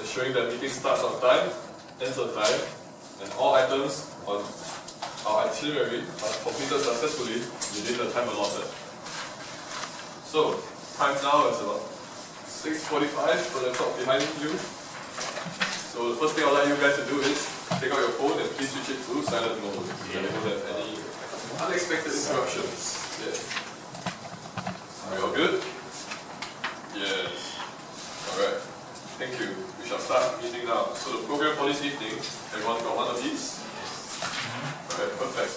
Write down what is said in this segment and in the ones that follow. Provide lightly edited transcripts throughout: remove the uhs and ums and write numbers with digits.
ensuring that meeting starts on time, ends on time, and all items on our itinerary are completed successfully within the time allotted. So, time now is about 6:45 for the clock behind you. So the first thing I'll let you guys to do is take out your phone and please switch it to silent mode so that you don't have any unexpected interruptions. Yeah. Are we all good? Yes. Alright. Thank you. We shall start meeting now. So the program for this evening, everyone got one of these? Alright, perfect.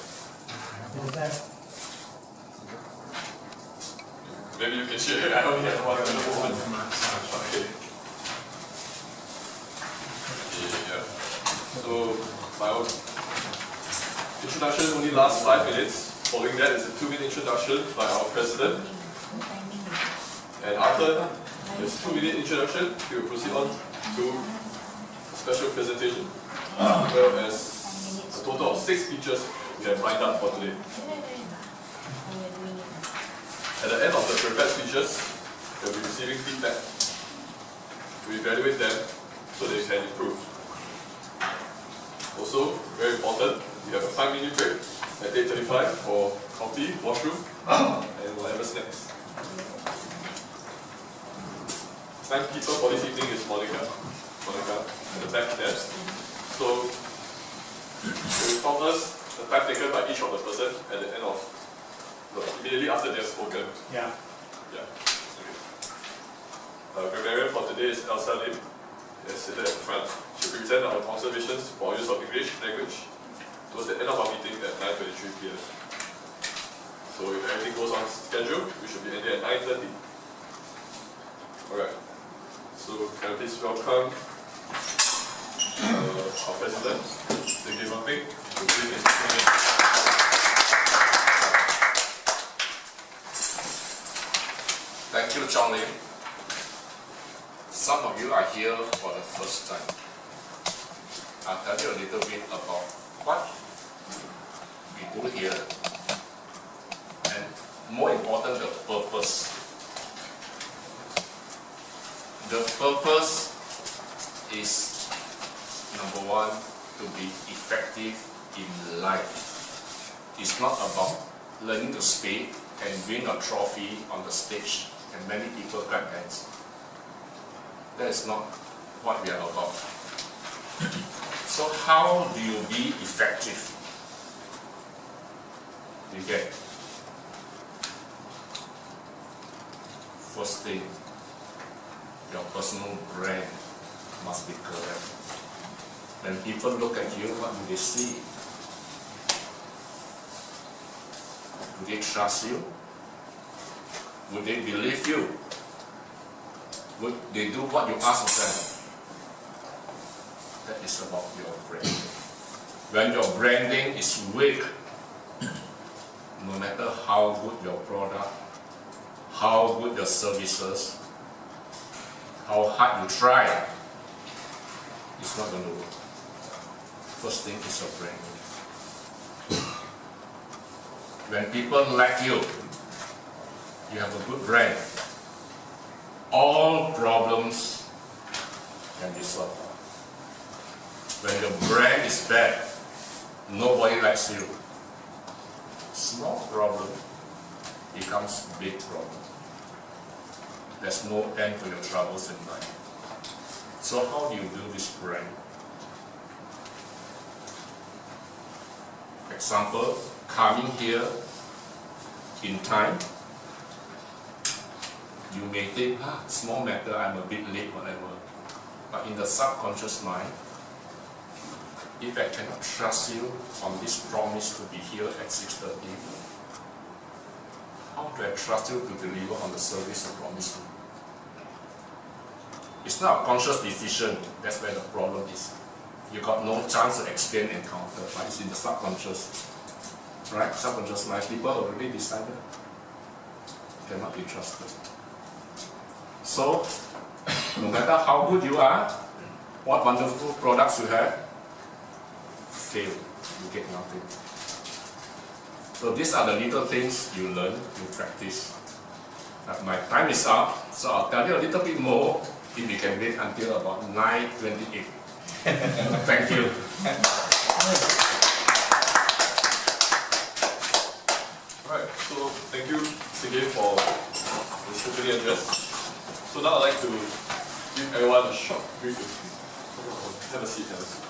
Maybe you can share. I only have one at the moment. Okay. Yeah. So my introduction only lasts 5 minutes. Following that is a 2-minute introduction by our president. And after this 2-minute introduction, we will proceed on to a special presentation, as well as a total of 6 speeches we have lined up for today. At the end of the prepared speeches, we'll be receiving feedback to evaluate them so they can improve. Also, very important, we have a 5-minute break at 8:35 for coffee, washroom, and whatever snacks. Timekeeper for this evening is Monica at the back there. So, she will inform us the time taken by each of the person at the end of immediately after they have spoken. Yeah. Yeah. Okay. Grammarian for today is Elsa Lim. Yes, seated at the front. She'll present our observations for use of English language towards the end of our meeting at 9:23 p.m. So if everything goes on schedule, we should be ending at 9:30. Alright. So can I please welcome our president, Peng, to bring his Thank you, Chong Lim. Some of you are here for the first time. I'll tell you a little bit about what we do here, and more important, the purpose. The purpose is, number one, to be effective in life. It's not about learning to speak and win a trophy on the stage and many people clap hands. That is not what we are about. So how do you be effective? You get, first thing, your personal brand must be correct. When people look at you, what do they see? Do they trust you? Would they believe you? Would they do what you ask of them? That is about your branding. When your branding is weak, no matter how good your product, how good your services, how hard you try, it's not going to work. First thing is your branding. When people like you, you have a good brand, all problems can be solved. When your brand is bad, nobody likes you. Small problem becomes big problem. There's no end to your troubles in life. So how do you do this brand? Example, coming here in time. You may think, small matter, I'm a bit late, whatever. But in the subconscious mind, if I cannot trust you on this promise to be here at 6:30, how do I trust you to deliver on the service I promised you? It's not a conscious decision, that's where the problem is. You got no chance to explain and counter, but it's in the subconscious. Right? Subconscious mind, people already decided. Cannot be trusted. So, no matter how good you are, what wonderful products you have, fail, you get nothing. So these are the little things you learn, you practice. But my time is up, so I'll tell you a little bit more if we can wait until about 9:28. Thank you. Alright, so thank you again for this opening address. So now I'd like to give everyone a short briefing. Have a seat, have a seat.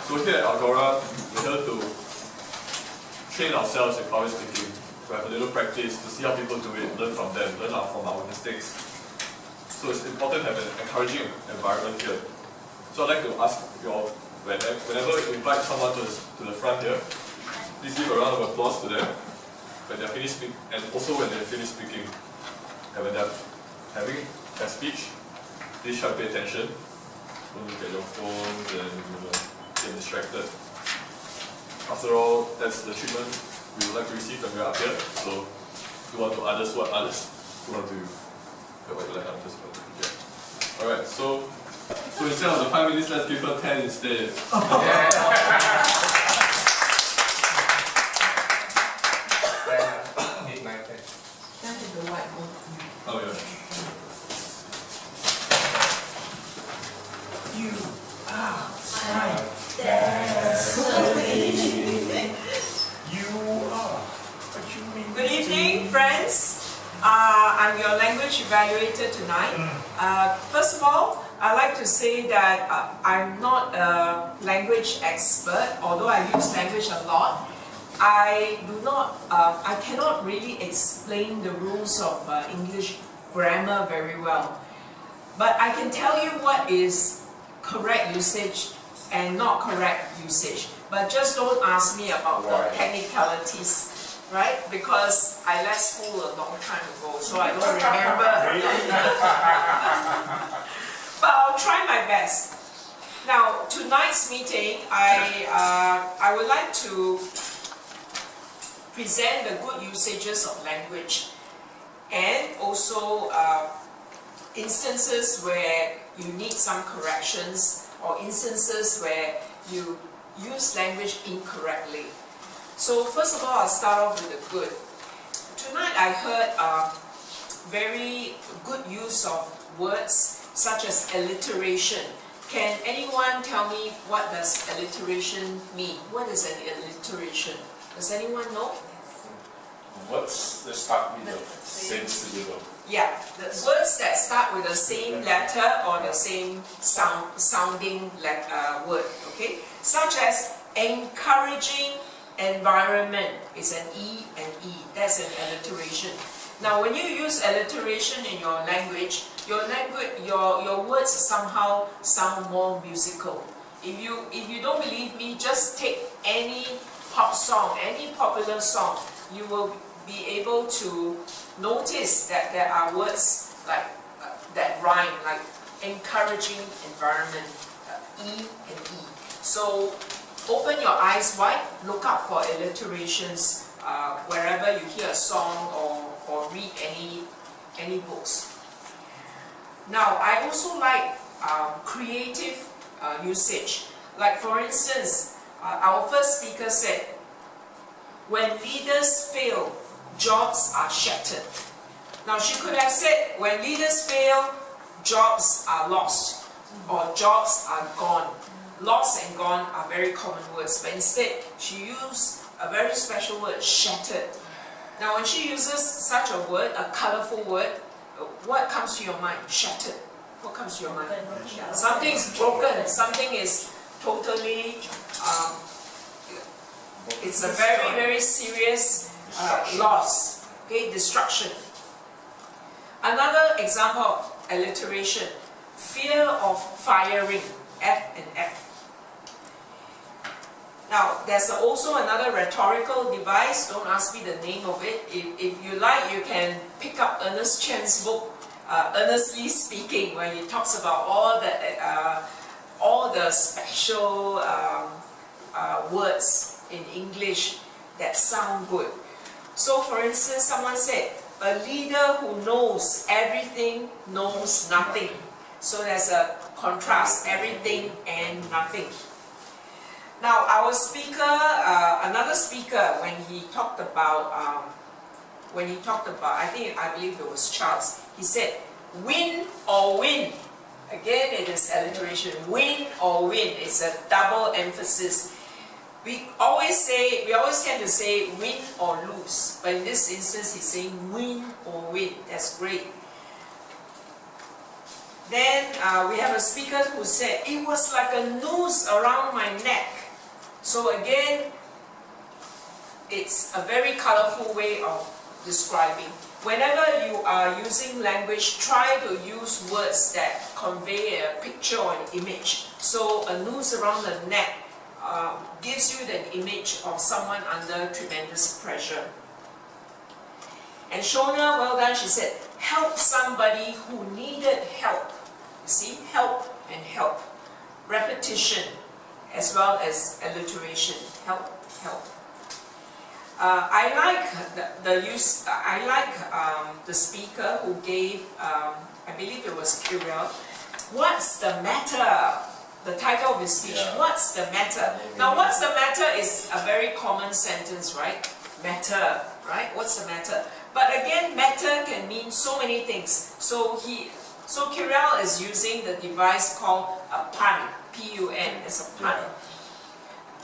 So here at Agora, we're here to train ourselves in public speaking, to have a little practice, to see how people do it, learn from them, learn from our mistakes. So it's important to have an encouraging environment here. So I'd like to ask you all, whenever you invite someone to the front here, please give a round of applause to them when they're finished speaking, and also when they're finished speaking. And when they're having their speech, please try to pay attention. Don't look at your phones and get distracted. After all, that's the treatment we would like to receive when we're up here. So do unto others what others do unto you. What you like others what you do. Yeah. Alright, so instead of the 5 minutes, let's give her 10 instead. Oh yeah. You are my destiny. You are what you mean. Good evening, friends. I'm your language evaluator tonight. First of all, I'd like to say that I'm not a language expert, although I use language a lot. I cannot really explain the rules of English grammar very well. But I can tell you what is correct usage and not correct usage. But just don't ask me about the technicalities, right? Because I left school a long time ago, so I don't remember. But I'll try my best. Now, tonight's meeting, I would like to present the good usages of language and also instances where you need some corrections or instances where you use language incorrectly. So first of all, I'll start off with the good. Tonight I heard very good use of words such as alliteration. Can anyone tell me what does alliteration mean? What is an alliteration? Does anyone know? Words that start with the same syllable. Yeah, the words that start with the same letter or the same sounding word, okay? Such as encouraging environment is an E and E. That's an alliteration. Now, when you use alliteration in your language, your words somehow sound more musical. If you don't believe me, just take any pop song, any popular song, you will be able to notice that there are words like that rhyme, like encouraging environment, E and E. So open your eyes wide, look up for alliterations wherever you hear a song or read any books. Now, I also like creative usage. Like for instance, our first speaker said, when leaders fail, jobs are shattered. Now she could have said, when leaders fail, jobs are lost or jobs are gone. Lost and gone are very common words, but instead she used a very special word, shattered. Now when she uses such a word, a colorful word, what comes to your mind? Shattered. What comes to your mind? Yeah. Something is broken, something is totally, it's a very, very serious loss, okay, destruction. Another example of alliteration, fear of firing, F and F. Now, there's also another rhetorical device, don't ask me the name of it. If you like, you can pick up Ernest Chen's book, Earnestly Speaking, where he talks about all the special words in English that sound good. So for instance, someone said, a leader who knows everything knows nothing. So there's a contrast, everything and nothing. Now our speaker, another speaker, when he talked about when he talked about, I believe it was Charles, he said, win or win. Again, it is alliteration, win or win. It's a double emphasis. We always tend to say win or lose, but in this instance, he's saying win or win. That's great. Then we have a speaker who said, it was like a noose around my neck. So again, it's a very colorful way of describing. Whenever you are using language, try to use words that convey a picture or an image. So a noose around the neck gives you the image of someone under tremendous pressure. And Shona, well done, she said, help somebody who needed help. You see, help and help. Repetition as well as alliteration. Help, help. I like the speaker who gave, I believe it was Kirill, what's the matter? The title of his speech, what's the matter? Now, what's the matter is a very common sentence, right? Matter, right? What's the matter? But again, matter can mean so many things. So Kirill is using the device called a pun, P-U-N, it's a pun.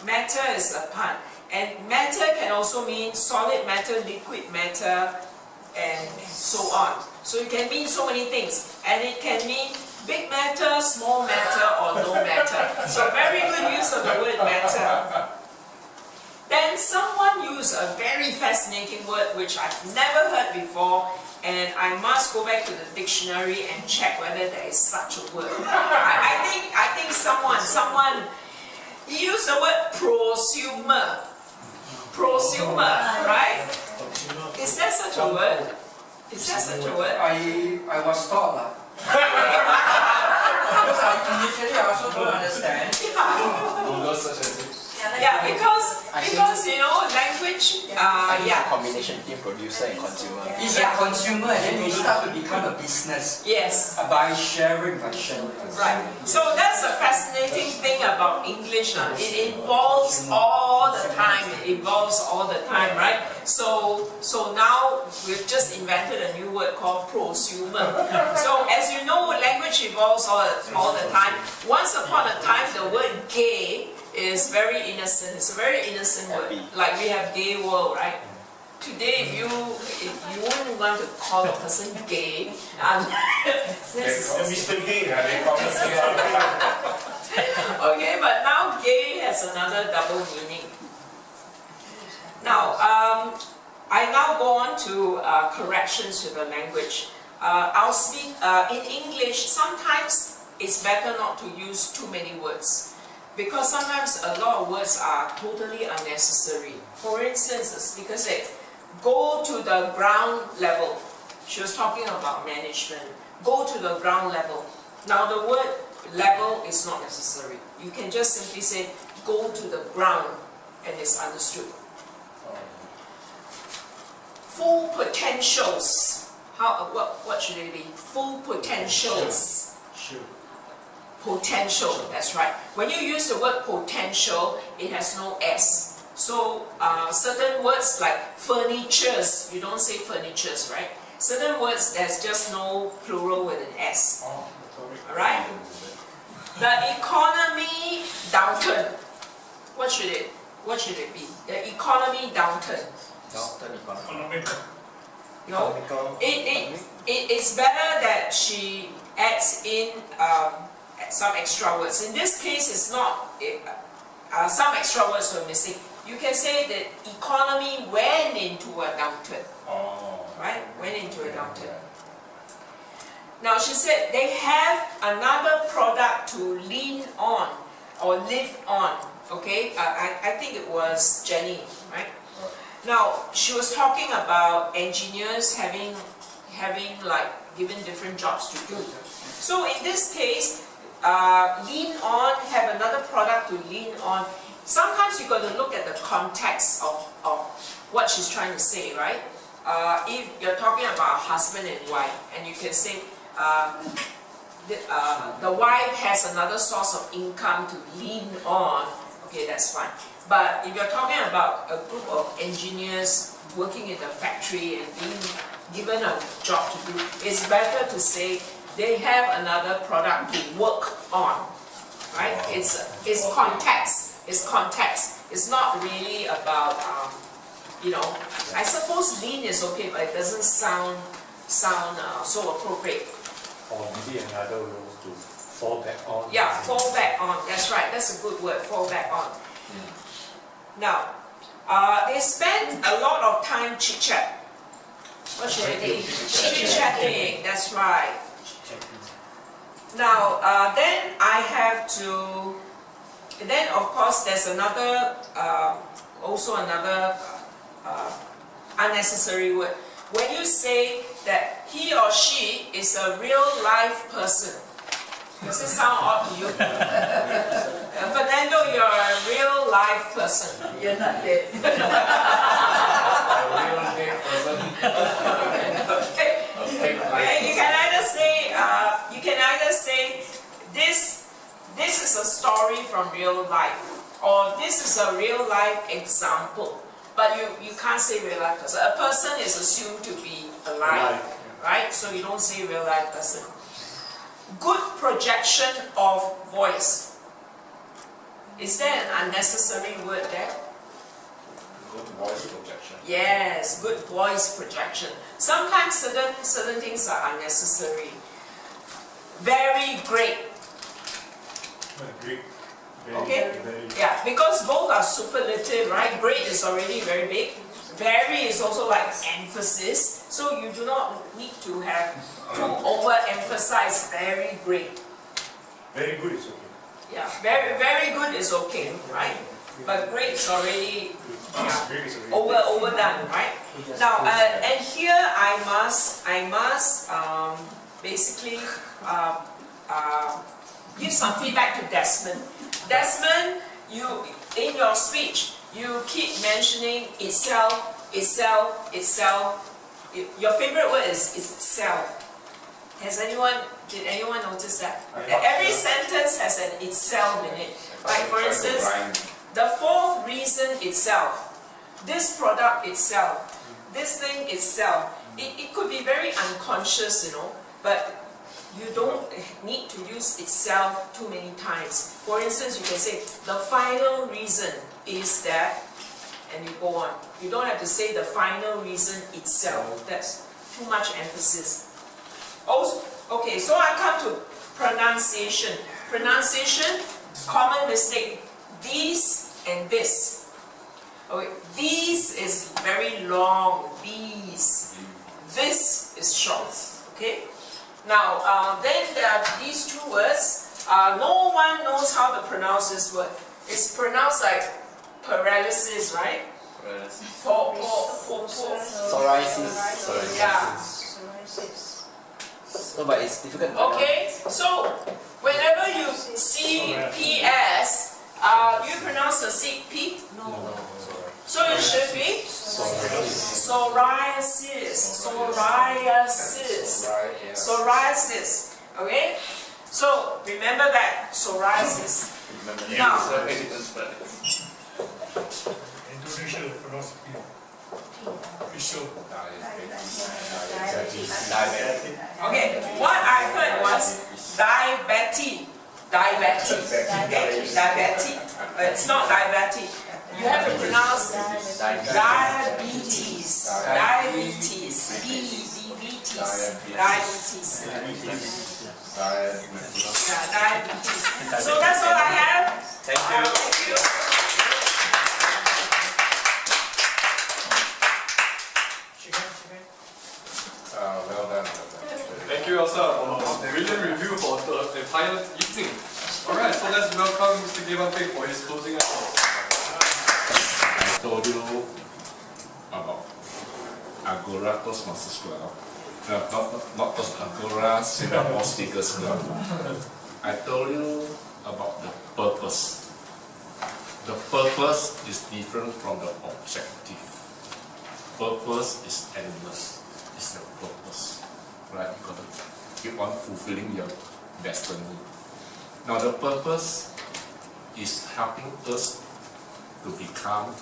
Matter is a pun. And matter can also mean solid matter, liquid matter, and so on. So it can mean so many things. And it can mean big matter, small matter, or no matter. So very good use of the word matter. Then someone used a very fascinating word which I've never heard before, and I must go back to the dictionary and check whether there is such a word. I think someone he used the word prosumer. Prosumer, right? Is there such a word? Is there such a word? I was taught that. Because initially I also don't understand. Yeah, because you know, language, yeah. Combination between producer and consumer. It's a consumer and then you start to become a business. Yes. By sharing, Right. So that's the fascinating thing about English. It evolves all the time. It evolves all the time, right? So now we've just invented a new word called prosumer. So as you know, language evolves all the time. Once upon a time, the word gay is very innocent. It's a very innocent word. Like we have gay world, right? Today, if you wouldn't want to call a person gay, Mr. Gay, they call us. okay, but now gay has another double meaning. Now, I now go on to corrections to the language. I'll speak in English. Sometimes it's better not to use too many words, because sometimes a lot of words are totally unnecessary. For instance, the speaker said, go to the ground level. She was talking about management. Go to the ground level. Now the word level is not necessary. You can just simply say, go to the ground, and it's understood. Full potentials. What should it be? Full potentials. Potential, that's right. When you use the word potential, it has no S. So certain words like furnitures, you don't say furnitures, right? Certain words, there's just no plural with an S. Alright? The economy downturn. What should it be? The economy downturn. No, it's better that she adds in some extra words. In this case, it's not, some extra words were missing. You can say that economy went into a downturn. Right? Went into a downturn. Now she said they have another product to lean on or live on. Okay? I think it was Jenny, right? Now she was talking about engineers having like given different jobs to do. So in this case, lean on, have another product to lean on. Sometimes you got to look at the context of what she's trying to say, right? If you're talking about husband and wife, and you can say the wife has another source of income to lean on, okay, that's fine. But if you're talking about a group of engineers working in the factory and being given a job to do, it's better to say they have another product to work on, right? It's context. It's context. It's not really about you know. I suppose lean is okay, but it doesn't sound so appropriate. Or maybe another role to fall back on. Yeah, fall back on. That's right. That's a good word. Fall back on. Now, they spend a lot of time chit chat. What should I think? Chit chatting. That's right. Now, then I have to. Then of course there's another, also another unnecessary word. When you say that he or she is a real life person, does it sound odd to you? Fernando, you're a real life person. You're not dead. A real dead person. Okay, you can either say this is a story from real life, or this is a real life example. But you can't say real life person. A person is assumed to be alive, right? So you don't say real life person. Good projection of voice. Is there an unnecessary word there? Good voice projection. Yes, good voice projection. Sometimes certain things are unnecessary. Very great. Great. Okay? Yeah, because both are superlative, right? Great is already very big. Very is also like emphasis. So you do not need to have to overemphasize very great. Very good is okay. Yeah, very good is okay, right? But great is already Great is already overdone, right? Now, and here I must basically give some feedback to Desmond. Desmond, you in your speech you keep mentioning itself. Your favorite word is itself. Did anyone notice that? That every sentence has an itself in it. Like for instance, the fourth reason itself, this product itself, this thing itself. It could be very unconscious, you know, but you don't need to use itself too many times. For instance, you can say, the final reason is that, and you go on. You don't have to say the final reason itself. That's too much emphasis. Also, okay, so I come to pronunciation. Pronunciation, common mistake. These and this. Okay, these is very long. These. This is short. Okay. Now, then there are these two words. No one knows how to pronounce this word. It's pronounced like paralysis, right? Psoriasis. Yeah. No, but it's difficult. Okay, so whenever you see PS, do you pronounce the C P? No. So it should be psoriasis. Okay? So remember that, psoriasis. Now, Indonesia will pronounce P. Official. okay, what I heard was diabetes. It's not diabetes. You have to pronounce diabetes. Yeah, diabetes. So that's all I have. Thank you. Thank you. Well done. Thank you, Elsa, for a brilliant review for the entire evening. Alright, so let's welcome Mr. Peng for his closing applause. I told you about Agora Toastmasters Club. Not Agora Singapore Speakers Club. I told you about the purpose. The purpose is different from the objective. Purpose is endless. It's the purpose. Right? You got to keep on fulfilling your destiny. Now the purpose is helping us to become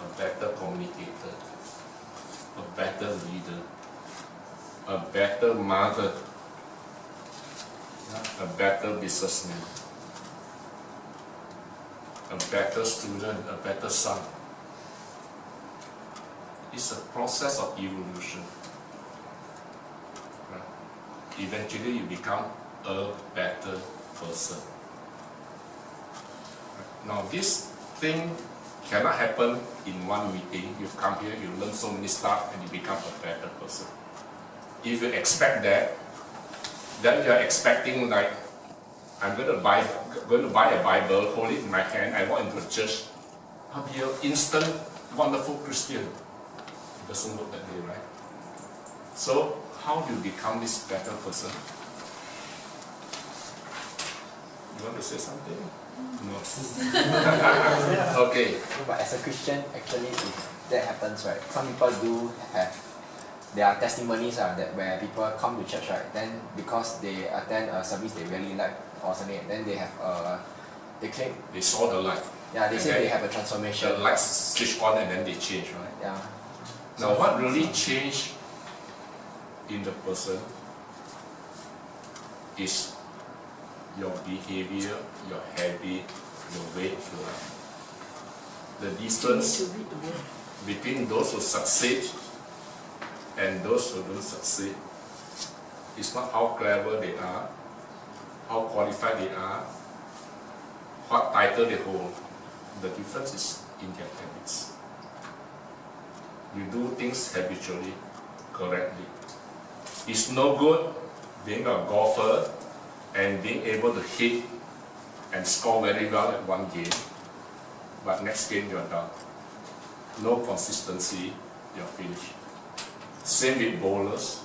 a better communicator, a better leader, a better mother, a better businessman, a better student, a better son. It's a process of evolution. Eventually you become a better person. Now this thing cannot happen in one meeting. You come here, you learn so many stuff and you become a better person. If you expect that, then you are expecting like, I'm going to buy a Bible, hold it in my hand, I walk into a church, I'll be an instant, wonderful Christian. It doesn't work that way, right? So, how do you become this better person? You want to say something? No. Okay. But as a Christian, actually, if that happens, right, some people do have their testimonies that where people come to church, right, then because they attend a service they really like or something, then they have they claim they saw the light. Yeah, they say they have a transformation. The lights switch on and then they change, right? Yeah. Now, what really changed in the person is your behavior, your habit, your way of life. The difference between those who succeed and those who don't succeed is not how clever they are, how qualified they are, what title they hold. The difference is in their habits. You do things habitually, correctly. It's no good being a golfer and being able to hit and score very well at one game, but next game you're done. No consistency, you're finished. Same with bowlers.